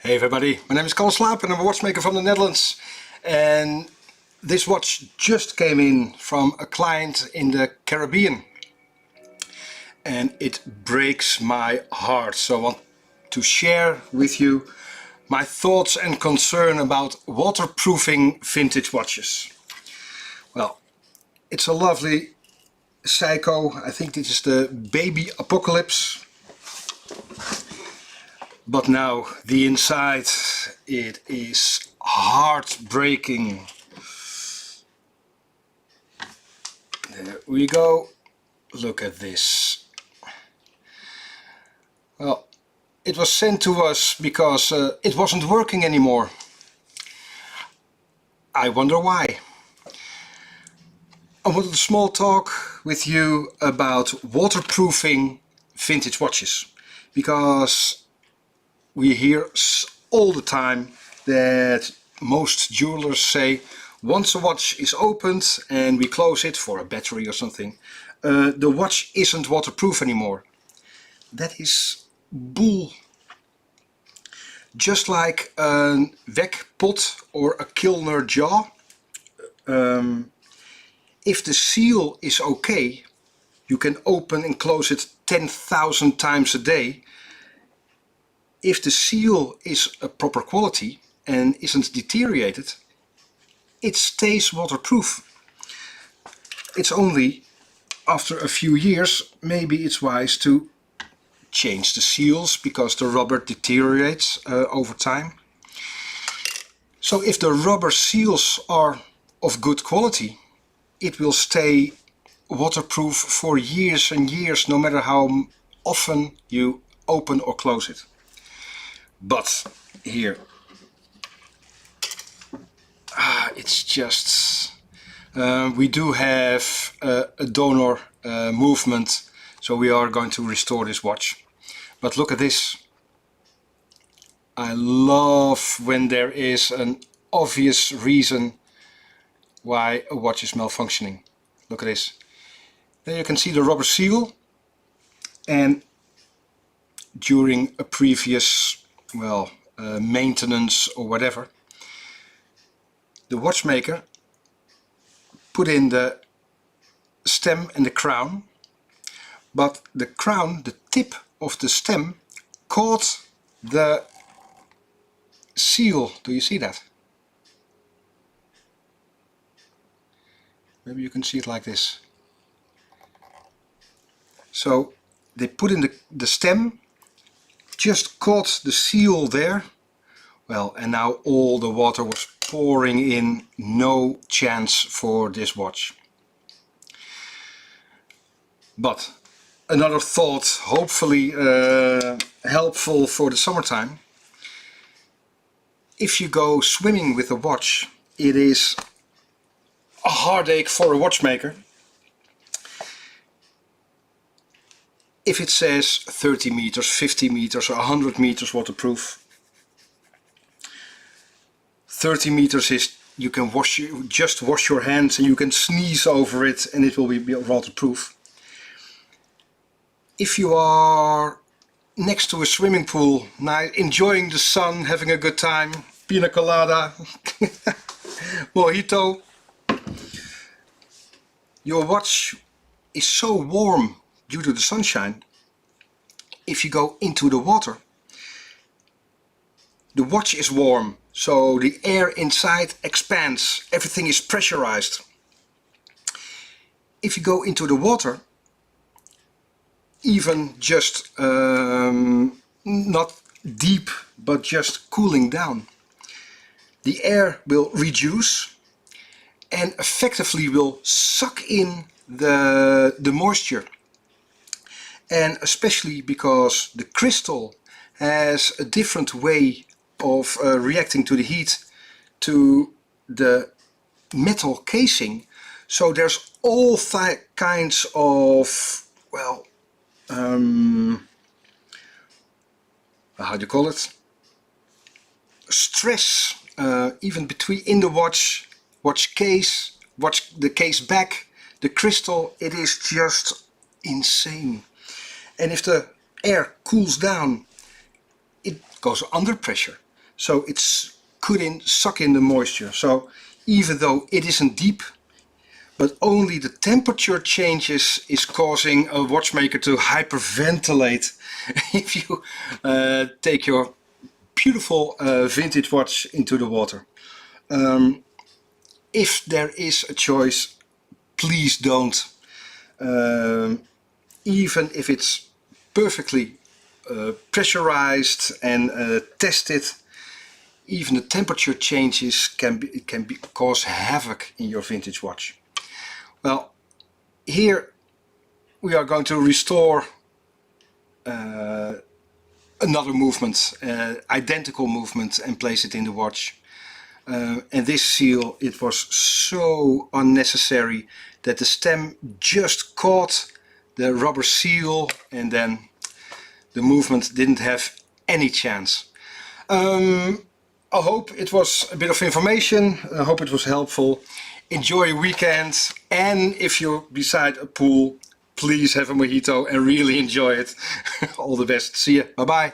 Hey everybody, my name is Kalle Slaap and I'm a watchmaker from the Netherlands, and this watch just came in from a client in the Caribbean and it breaks my heart. So I want to share with you my thoughts and concern about waterproofing vintage watches. Well, it's a lovely Seiko. I think this is the Baby Apocalypse. But now the inside, it is heartbreaking. There we go. Look at this. Well, it was sent to us because it wasn't working anymore. I wonder why. I wanted a small talk with you about waterproofing vintage watches, because we hear all the time that most jewelers say once a watch is opened and we close it for a battery or something, the watch isn't waterproof anymore. That is bull. Just like a wekpot or a Kilner jaw, if the seal is okay, you can open and close it 10,000 times a day. If the seal is a proper quality and isn't deteriorated, it stays waterproof. It's only after a few years maybe it's wise to change the seals, because the rubber deteriorates over time. So if the rubber seals are of good quality, it will stay waterproof for years and years, no matter how often you open or close it. But here, it's just, we do have a donor movement, so we are going to restore this watch. But look at this. I love when there is an obvious reason why a watch is malfunctioning. Look at this. There you can see the rubber seal, and during a previous maintenance or whatever, the watchmaker put in the stem and the crown, but the crown, the tip of the stem, caught the seal. Do you see that? Maybe you can see it like this. So they put in the stem, just caught the seal there. Well, and now all the water was pouring in. No chance for this watch. But another thought, hopefully helpful for the summertime. If you go swimming with a watch, it is a heartache for a watchmaker if it says 30 meters, 50 meters or 100 meters waterproof. 30 meters is you can just wash your hands and you can sneeze over it and it will be waterproof. If you are next to a swimming pool, enjoying the sun, having a good time, pina colada, mojito, your watch is so warm due to the sunshine. If you go into the water, the watch is warm, so the air inside expands, everything is pressurized. If you go into the water, even just not deep but just cooling down, the air will reduce and effectively will suck in the moisture. And especially because the crystal has a different way of reacting to the heat to the metal casing, so there's all kinds of, how do you call it, stress, even in the watch case, the case back, the crystal. It is just insane. And if the air cools down, it goes under pressure. so it's couldn't suck in the moisture. So even though it isn't deep, but only the temperature changes is causing a watchmaker to hyperventilate if you take your beautiful vintage watch into the water. If there is a choice, please don't. Even if it's perfectly pressurized and tested, even the temperature changes can cause havoc in your vintage watch. Well, here we are going to restore another movement, identical movement, and place it in the watch. And this seal, it was so unnecessary that the stem just caught the rubber seal and then the movement didn't have any chance. I hope it was a bit of information. I hope it was helpful. Enjoy your weekend, and if you're beside a pool, please have a mojito and really enjoy it. All the best. See ya. Bye bye.